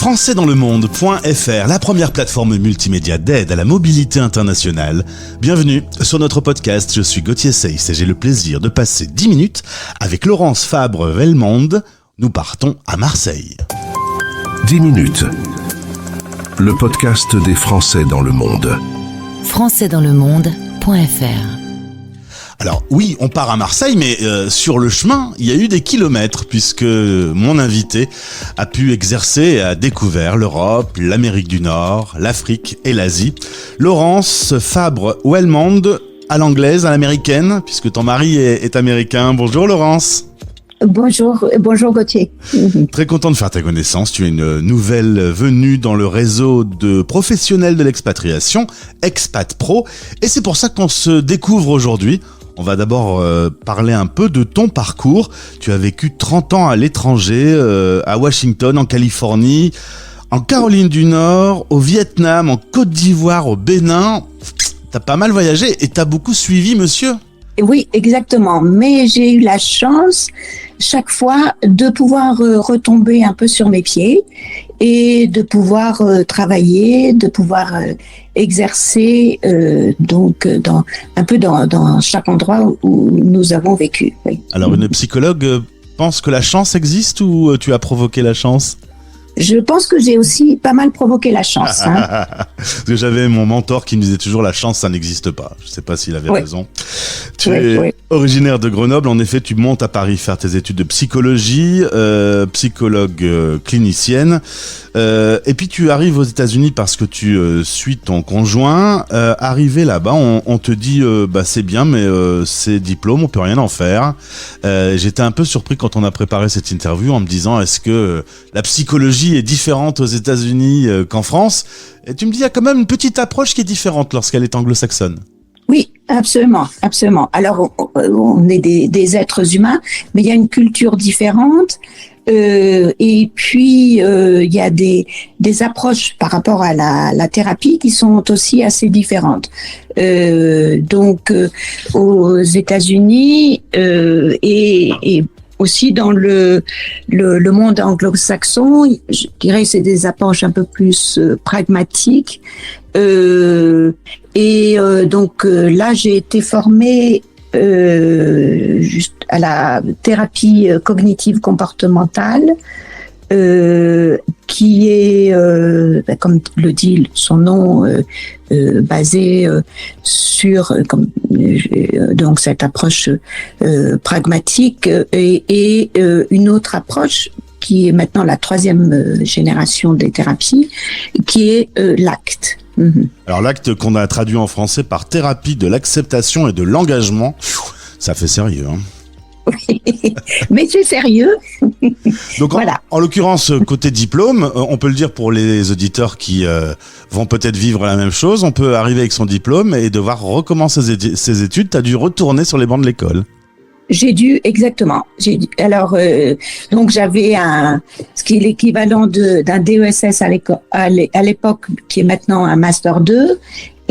françaisdanslemonde.fr, la première plateforme multimédia d'aide à la mobilité internationale. Bienvenue sur notre podcast, je suis Gauthier Seyss et j'ai le plaisir de passer 10 minutes avec Laurence Fabre-Welmond. Nous partons à Marseille. 10 minutes, le podcast des Français dans le monde. françaisdanslemonde.fr. Alors oui, on part à Marseille, mais sur le chemin, il y a eu des kilomètres puisque mon invité a pu exercer et a découvert l'Europe, l'Amérique du Nord, l'Afrique et l'Asie. Laurence Fabre-Welmond, à l'anglaise, à l'américaine, puisque ton mari est américain. Bonjour Laurence. Bonjour Gauthier. Très content de faire ta connaissance. Tu es une nouvelle venue dans le réseau de professionnels de l'expatriation, Expat Pro, et c'est pour ça qu'on se découvre aujourd'hui. On va d'abord parler un peu de ton parcours. Tu as vécu 30 ans à l'étranger, à Washington, en Californie, en Caroline du Nord, au Vietnam, en Côte d'Ivoire, au Bénin. T'as pas mal voyagé et t'as beaucoup suivi monsieur. Oui, exactement. Mais j'ai eu la chance, chaque fois, de pouvoir retomber un peu sur mes pieds et de pouvoir travailler, de pouvoir exercer dans chaque endroit où nous avons vécu. Oui. Alors, une psychologue pense que la chance existe ou tu as provoqué la chance ? Je pense que j'ai aussi pas mal provoqué la chance. Parce que j'avais mon mentor qui me disait toujours la chance, ça n'existe pas. Je ne sais pas s'il avait raison. Tu es originaire de Grenoble. En effet, tu montes à Paris faire tes études de psychologie, psychologue clinicienne. Et puis tu arrives aux États-Unis parce que tu suis ton conjoint. Arrivé là-bas, on te dit c'est bien, mais ces diplômes, on peut rien en faire. J'étais un peu surpris quand on a préparé cette interview en me disant est-ce que la psychologie est différente aux États-Unis qu'en France. Et tu me dis, il y a quand même une petite approche qui est différente lorsqu'elle est anglo-saxonne. Oui, absolument. Alors, on est des êtres humains, mais il y a une culture différente. Et puis, il y a des approches par rapport à la thérapie qui sont aussi assez différentes. Donc, aux États-Unis et aussi dans le monde anglo-saxon, je dirais que c'est des approches un peu plus pragmatiques. Donc là, j'ai été formée juste à la thérapie cognitive comportementale, qui est, comme le dit son nom, basé sur donc cette approche pragmatique et une autre approche qui est maintenant la troisième génération des thérapies, qui est l'acte. Alors l'acte qu'on a traduit en français par thérapie de l'acceptation et de l'engagement, ça fait sérieux, hein. Mais c'est sérieux. Donc voilà. En l'occurrence, côté diplôme, on peut le dire pour les auditeurs qui vont peut-être vivre la même chose, on peut arriver avec son diplôme et devoir recommencer ses études. Tu as dû retourner sur les bancs de l'école. Exactement. Alors, donc j'avais ce qui est l'équivalent d'un DESS à l'époque, qui est maintenant un Master 2.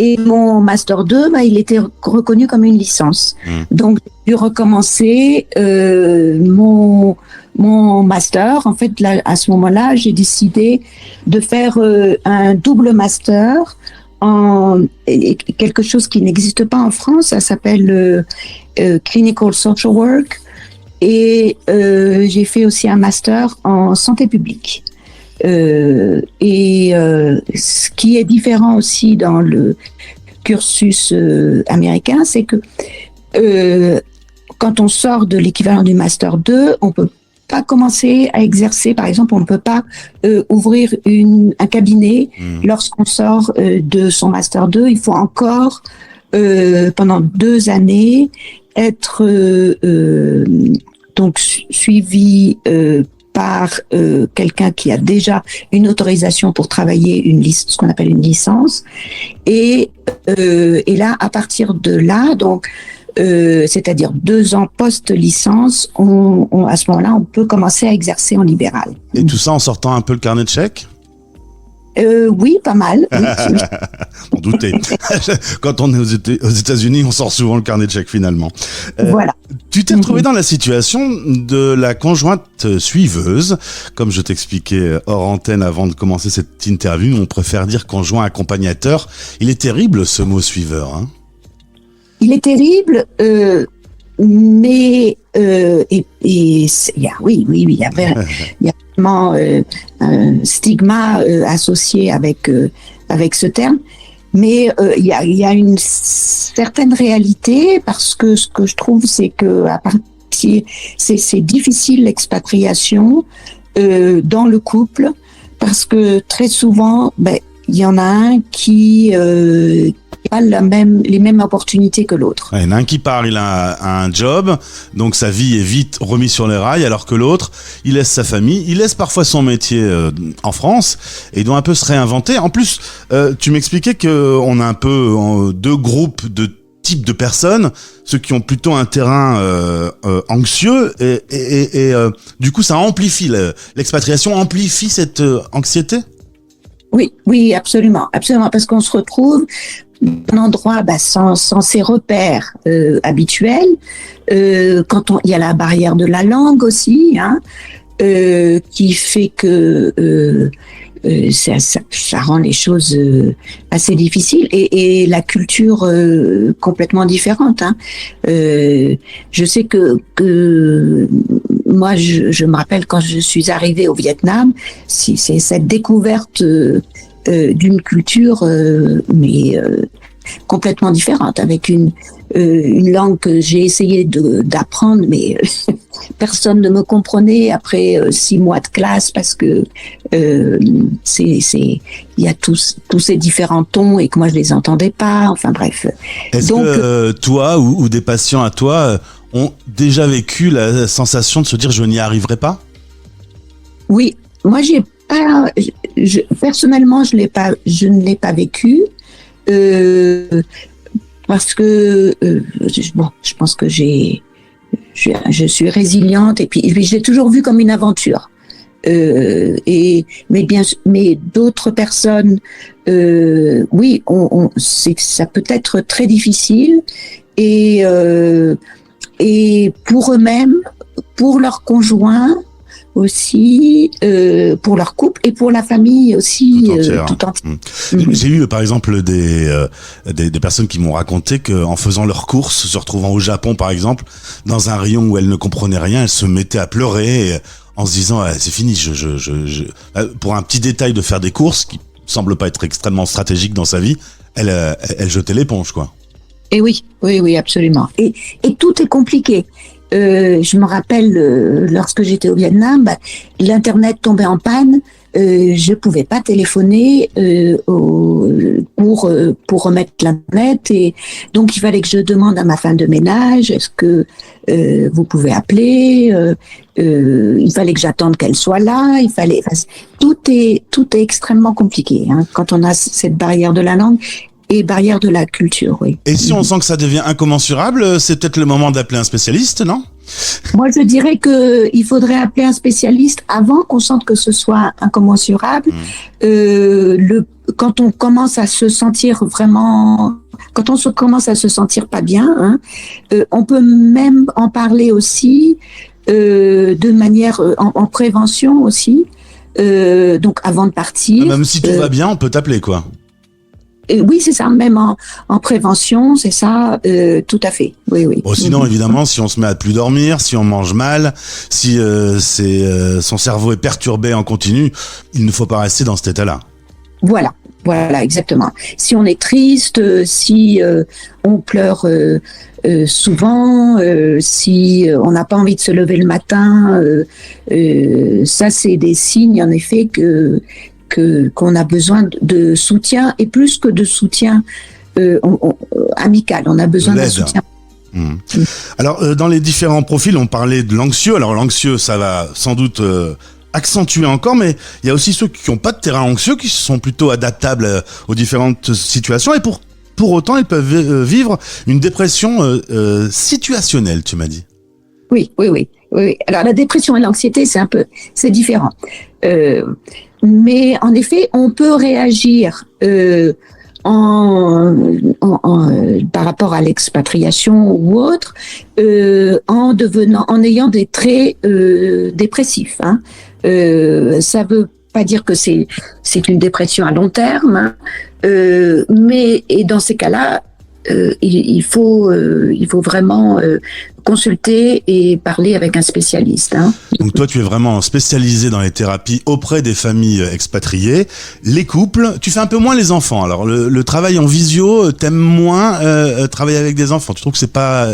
Et mon Master 2, il était reconnu comme une licence. Donc, j'ai dû recommencer mon Master. En fait, là, à ce moment-là, j'ai décidé de faire un double Master en quelque chose qui n'existe pas en France. Ça s'appelle Clinical Social Work. Et j'ai fait aussi un Master en santé publique. Ce qui est différent aussi dans le cursus américain, c'est que quand on sort de l'équivalent du Master 2, on peut pas commencer à exercer. Par exemple, on ne peut pas ouvrir un cabinet lorsqu'on sort de son Master 2. Il faut encore pendant 2 années être donc suivi par quelqu'un qui a déjà une autorisation pour travailler ce qu'on appelle une licence. Et là, à partir de là, donc, c'est-à-dire 2 ans post-licence, à ce moment-là, on peut commencer à exercer en libéral. Et tout ça en sortant un peu le carnet de chèques ? Oui, pas mal. Oui. On doutait. Quand on est aux États-Unis, on sort souvent le carnet de chèques finalement. Voilà. Tu t'es retrouvé dans la situation de la conjointe suiveuse. Comme je t'expliquais hors antenne avant de commencer cette interview, on préfère dire conjoint accompagnateur. Il est terrible ce mot suiveur. Hein. Il est terrible, mais il y a vraiment un stigma associé avec ce terme. Mais il y a une certaine réalité, parce que ce que je trouve, c'est que c'est difficile l'expatriation dans le couple, parce que très souvent, il y en a un qui pas les mêmes opportunités que l'autre. Il y en a un qui part, il a un job, donc sa vie est vite remise sur les rails, alors que l'autre, il laisse sa famille, il laisse parfois son métier en France, et il doit un peu se réinventer. En plus, tu m'expliquais qu'on a un peu deux groupes de types de personnes, ceux qui ont plutôt un terrain anxieux, et du coup ça amplifie, l'expatriation amplifie cette anxiété ? Oui, absolument, parce qu'on se retrouve un endroit sans ses repères habituels. Quand il y a la barrière de la langue aussi, qui fait que ça rend les choses assez difficiles, et la culture complètement différente. Je sais que moi, je me rappelle quand je suis arrivée au Vietnam, c'est cette découverte d'une culture complètement différente, avec une langue que j'ai essayé d'apprendre, mais personne ne me comprenait après 6 mois de classe, parce que il y a tous ces différents tons et que moi je les entendais pas. Enfin bref. Est-ce que toi ou des patients à toi ont déjà vécu la sensation de se dire je n'y arriverai pas ? Oui, moi j'ai pas. Personnellement, je ne l'ai pas vécu. Parce que je pense que je suis résiliente, et puis j'ai toujours vu comme une aventure. Mais d'autres personnes, oui, ça peut être très difficile, et pour eux-mêmes, pour leurs conjoints aussi, pour leur couple et pour la famille aussi, tout entière. J'ai eu par exemple des personnes qui m'ont raconté qu'en faisant leurs courses, se retrouvant au Japon par exemple, dans un rayon où elles ne comprenaient rien, elles se mettaient à pleurer en se disant c'est fini, pour un petit détail de faire des courses qui semble pas être extrêmement stratégique dans sa vie, elle jetait l'éponge, quoi. Et oui, absolument. Et tout est compliqué. Je me rappelle, lorsque j'étais au Vietnam, l'internet tombait en panne. Je pouvais pas téléphoner pour remettre l'internet, et donc il fallait que je demande à ma femme de ménage, est-ce que vous pouvez appeler, il fallait que j'attende qu'elle soit là, tout est extrêmement compliqué quand on a cette barrière de la langue et barrière de la culture, oui. Et si on sent que ça devient incommensurable, c'est peut-être le moment d'appeler un spécialiste, non ? Moi, je dirais que il faudrait appeler un spécialiste avant qu'on sente que ce soit incommensurable. Quand on commence à se sentir pas bien, on peut même en parler aussi de manière en prévention aussi. Donc avant de partir. Même si tout va bien, on peut t'appeler, quoi. Oui, c'est ça, même en prévention, c'est ça, tout à fait. Oui. Bon, sinon, évidemment, si on se met à plus dormir, si on mange mal, si son cerveau est perturbé en continu, il ne faut pas rester dans cet état-là. Voilà, exactement. Si on est triste, si on pleure souvent, si on n'a pas envie de se lever le matin, ça, c'est des signes, en effet, qu'on a besoin de soutien, et plus que de soutien amical, on a besoin d'un soutien. Alors, dans les différents profils, on parlait de l'anxieux. Alors, l'anxieux, ça va sans doute accentuer encore, mais il y a aussi ceux qui n'ont pas de terrain anxieux, qui sont plutôt adaptables aux différentes situations, et pour autant, ils peuvent vivre une dépression situationnelle, tu m'as dit. Oui. Alors, la dépression et l'anxiété, c'est différent. Mais en effet, on peut réagir par rapport à l'expatriation ou autre, en ayant des traits dépressifs. Hein. Ça veut pas dire que c'est une dépression à long terme, hein, mais dans ces cas-là, il faut vraiment consulter et parler avec un spécialiste. Hein. Donc toi, tu es vraiment spécialisé dans les thérapies auprès des familles expatriées, les couples. Tu fais un peu moins les enfants. Alors le travail en visio, t'aimes moins travailler avec des enfants. Tu trouves que c'est pas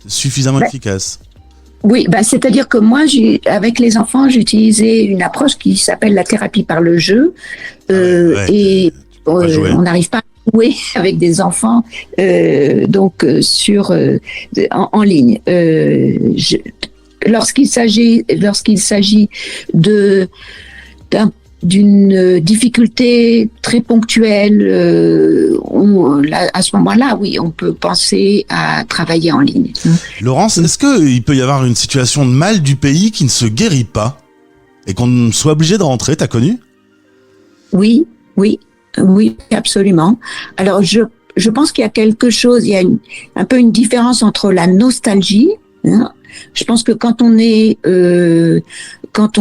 suffisamment efficace? Oui, c'est-à-dire que moi, avec les enfants, j'ai utilisé une approche qui s'appelle la thérapie par le jeu, et on n'arrive pas à jouer avec des enfants, en ligne. Lorsqu'il s'agit d'une difficulté très ponctuelle, à ce moment-là, oui, on peut penser à travailler en ligne. Laurence, est-ce qu'il peut y avoir une situation de mal du pays qui ne se guérit pas et qu'on soit obligé de rentrer? T'as connu? Oui, absolument. Alors, je pense qu'il y a quelque chose, il y a un peu une différence entre la nostalgie, hein. Je pense que quand on est quand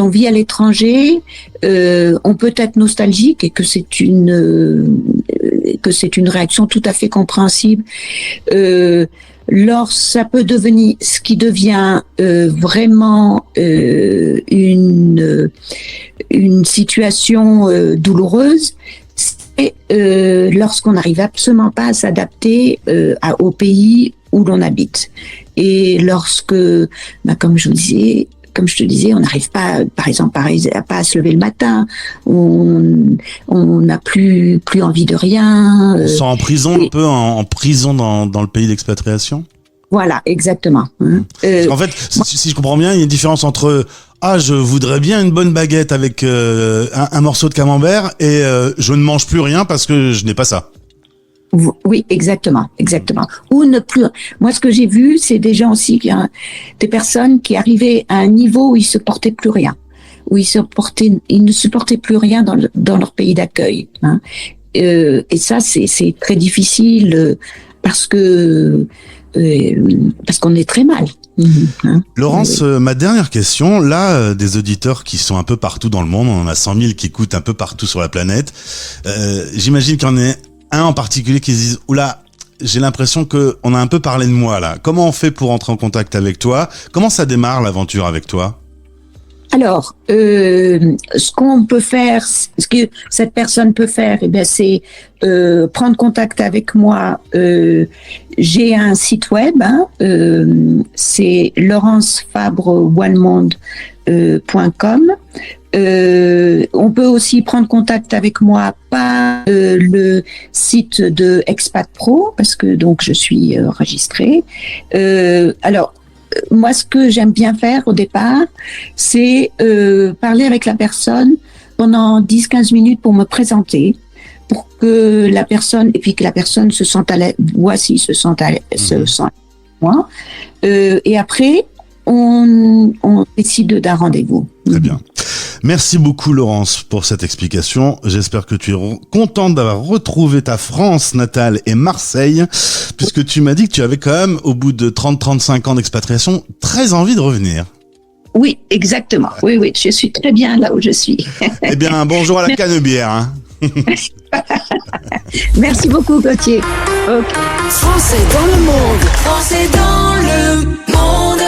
on vit à l'étranger, on peut être nostalgique et que c'est une réaction tout à fait compréhensible. Ça peut devenir, ce qui devient vraiment une situation douloureuse, c'est lorsqu'on n'arrive absolument pas à s'adapter au pays où l'on habite. Et lorsque, comme je te disais, on n'arrive pas, par exemple, pas à se lever le matin, on n'a plus envie de rien. On se sent en prison, un peu en prison dans le pays d'expatriation. Voilà, exactement. En fait, si je comprends bien, il y a une différence entre je voudrais bien une bonne baguette avec un morceau de camembert et je ne mange plus rien parce que je n'ai pas ça. Oui, exactement. Ou ne plus. Moi, ce que j'ai vu, c'est des gens aussi des personnes qui arrivaient à un niveau où ils se portaient plus rien, où ils ne supportaient plus rien dans leur pays d'accueil. Hein. Et ça, c'est très difficile parce qu'on est très mal. Hein. Laurence, ma dernière question, là, des auditeurs qui sont un peu partout dans le monde, on en a 100 000 qui écoutent un peu partout sur la planète. J'imagine qu'il y en a un en particulier qui se disent « Oula, j'ai l'impression qu'on a un peu parlé de moi là. Comment on fait pour entrer en contact avec toi? Comment ça démarre l'aventure avec toi ?» Alors, ce qu'on peut faire, ce que cette personne peut faire, c'est prendre contact avec moi. J'ai un site web, hein, c'est laurencefabreonemonde.com. On peut aussi prendre contact avec moi par le site de Expat Pro, parce que donc je suis enregistrée. Alors, moi, ce que j'aime bien faire au départ, c'est parler avec la personne pendant 10-15 minutes pour me présenter, pour que la personne, et puis que la personne se sente à l'aise, voici, se sente à moi. Et après, on décide d'un rendez-vous. Très bien. Merci beaucoup Laurence pour cette explication. J'espère que tu es contente d'avoir retrouvé ta France natale et Marseille, puisque tu m'as dit que tu avais quand même, au bout de 30-35 ans d'expatriation, très envie de revenir. Oui, exactement. Oui, je suis très bien là où je suis. Eh bien, bonjour à la canebière. Hein. Merci beaucoup Gauthier. Okay. Français dans le monde. Français dans le monde.